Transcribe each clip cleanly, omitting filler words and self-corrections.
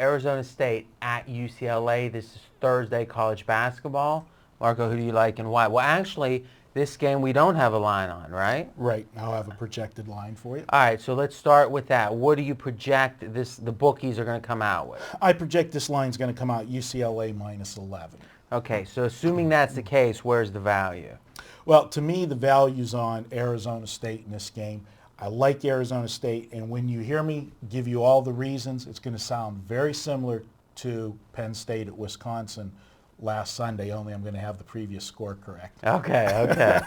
Arizona State at UCLA. This is Thursday college basketball. Marco, who do you like and why? Well, actually, this game we don't have a line on, right? Right. I'll have a projected line for you. All right, so let's start with that. What do you project the bookies are going to come out with? I project this line's going to come out UCLA minus 11. Okay, so assuming that's the case, where's the value? Well, to me, the value's on Arizona State in this game. I like Arizona State, and when you hear me give you all the reasons, it's going to sound very similar to Penn State at Wisconsin last Sunday, only I'm going to have the previous score correct. Okay.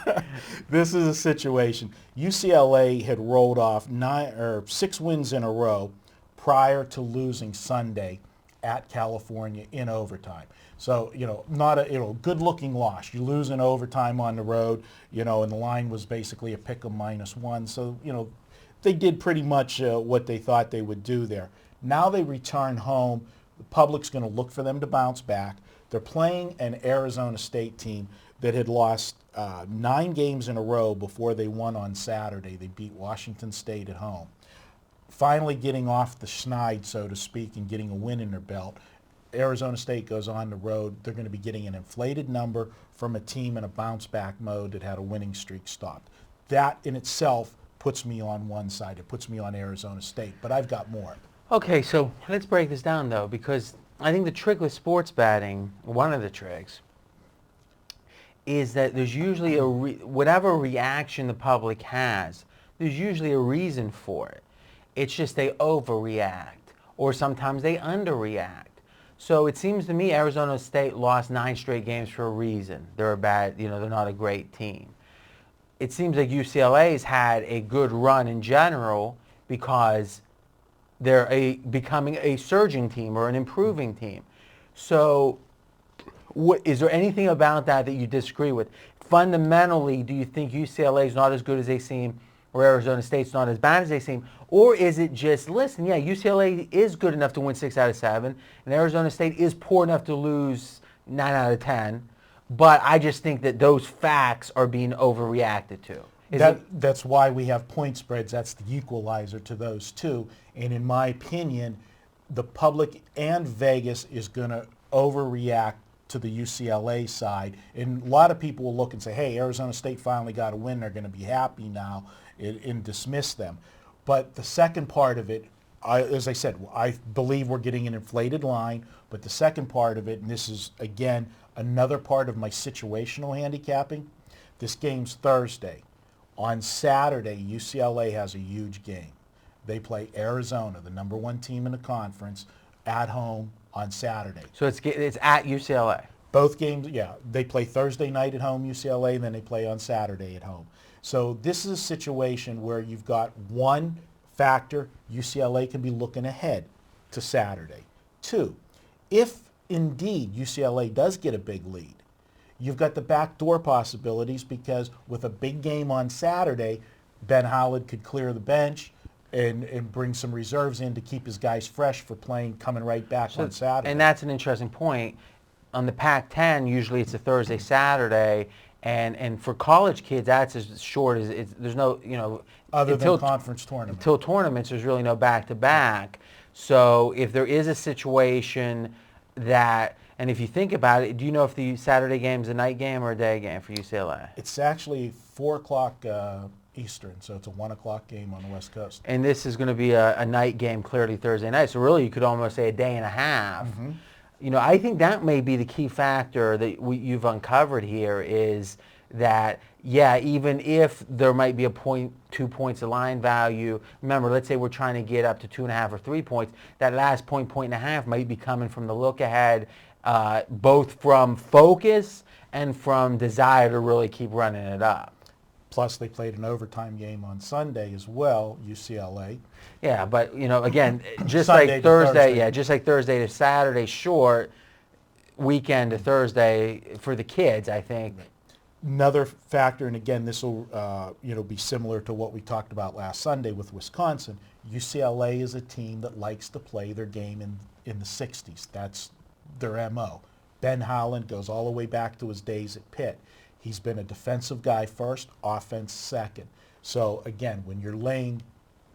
This is a situation. UCLA had rolled off 6 wins in a row prior to losing Sunday at California in overtime. So, not a good-looking loss. You lose in overtime on the road, and the line was basically a pick 'em -1. So, they did pretty much what they thought they would do there. Now they return home. The public's going to look for them to bounce back. They're playing an Arizona State team that had lost 9 games in a row before they won on Saturday. They beat Washington State at home. Finally getting off the schneid, so to speak, and getting a win in their belt. Arizona State goes on the road. They're going to be getting an inflated number from a team in a bounce-back mode that had a winning streak stopped. That in itself puts me on one side. It puts me on Arizona State, but I've got more. Okay, so let's break this down, though, because I think the trick with sports betting, one of the tricks, is that there's usually whatever reaction the public has, there's usually a reason for it. It's just they overreact, or sometimes they underreact. So it seems to me Arizona State lost 9 straight games for a reason. They're they're not a great team. It seems like UCLA's had a good run in general because they're becoming a surging team or an improving team. So is there anything about that you disagree with? Fundamentally, do you think UCLA is not as good as they seem, or Arizona State's not as bad as they seem? Or is it just, listen, yeah, UCLA is good enough to win 6 out of 7, and Arizona State is poor enough to lose 9 out of 10, but I just think that those facts are being overreacted to. That's why we have point spreads. That's the equalizer to those two. And in my opinion, the public and Vegas is going to overreact to the UCLA side. And a lot of people will look and say, hey, Arizona State finally got a win. They're going to be happy now and dismiss them. But the second part of it, as I said, I believe we're getting an inflated line. But the second part of it, and this is, again, another part of my situational handicapping, this game's Thursday. On Saturday, UCLA has a huge game. They play Arizona, the number 1 team in the conference, at home on Saturday. So it's at UCLA. Both games, yeah. They play Thursday night at home, UCLA, and then they play on Saturday at home. So this is a situation where you've got one factor, UCLA can be looking ahead to Saturday. 2, if indeed UCLA does get a big lead, you've got the backdoor possibilities because with a big game on Saturday, Ben Howland could clear the bench and bring some reserves in to keep his guys fresh for playing coming right back on Saturday. And that's an interesting point. On the Pac-10, usually it's a Thursday, Saturday, and for college kids, that's as short as there's no, other than conference tournament. Until tournaments, there's really no back-to-back. So if there is a situation that, and if you think about it, do you know if the Saturday game is a night game or a day game for UCLA? It's actually 4 o'clock Eastern, so it's a 1 o'clock game on the West Coast. And this is going to be a night game, clearly Thursday night. So really, you could almost say a day and a half. Mm-hmm. I think that may be the key factor that you've uncovered here is that, yeah, even if there might be a point, 2 points of line value, remember, let's say we're trying to get up to 2.5 or 3 points, that last point and a half might be coming from the look ahead, both from focus and from desire to really keep running it up. Plus, they played an overtime game on Sunday as well, UCLA. Yeah, but, again, just Sunday like to Thursday, yeah, just like Thursday to Saturday, short, weekend to Thursday for the kids, I think. Another factor, and again, this will be similar to what we talked about last Sunday with Wisconsin. UCLA is a team that likes to play their game in the 60s. That's their MO. Ben Howland goes all the way back to his days at Pitt. He's been a defensive guy first, offense second. So again, when you're laying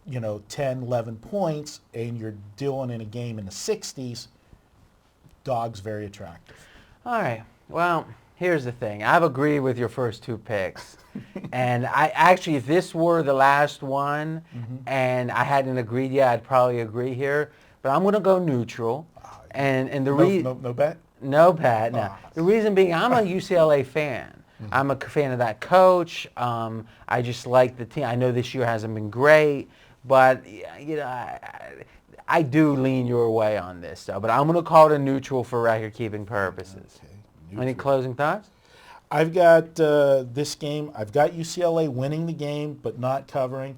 10, 11 points and you're doing in a game in the 60s, dog's very attractive. All right. Well, here's the thing. I've agreed with your first two picks. And I actually, if this were the last one and I hadn't agreed yet, I'd probably agree here. But I'm going to go neutral. And the No bet? No, Pat, no. The reason being, I'm a UCLA fan. I'm a fan of that coach. I just like the team. I know this year hasn't been great, but I do lean your way on this. So, but I'm going to call it a neutral for record-keeping purposes. Okay, any closing thoughts? I've got this game. I've got UCLA winning the game, but not covering.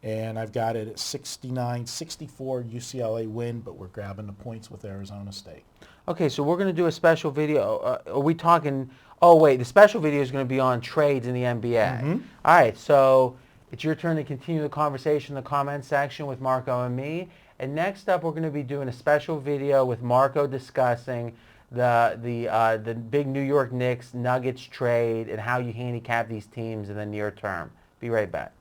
And I've got it at 69-64 UCLA win, but we're grabbing the points with Arizona State. Okay, so we're going to do a special video. Are we talking... Oh, wait, the special video is going to be on trades in the NBA. All right, so it's your turn to continue the conversation in the comments section with Marco and me. And next up, we're going to be doing a special video with Marco discussing the big New York Knicks Nuggets trade and how you handicap these teams in the near term. Be right back.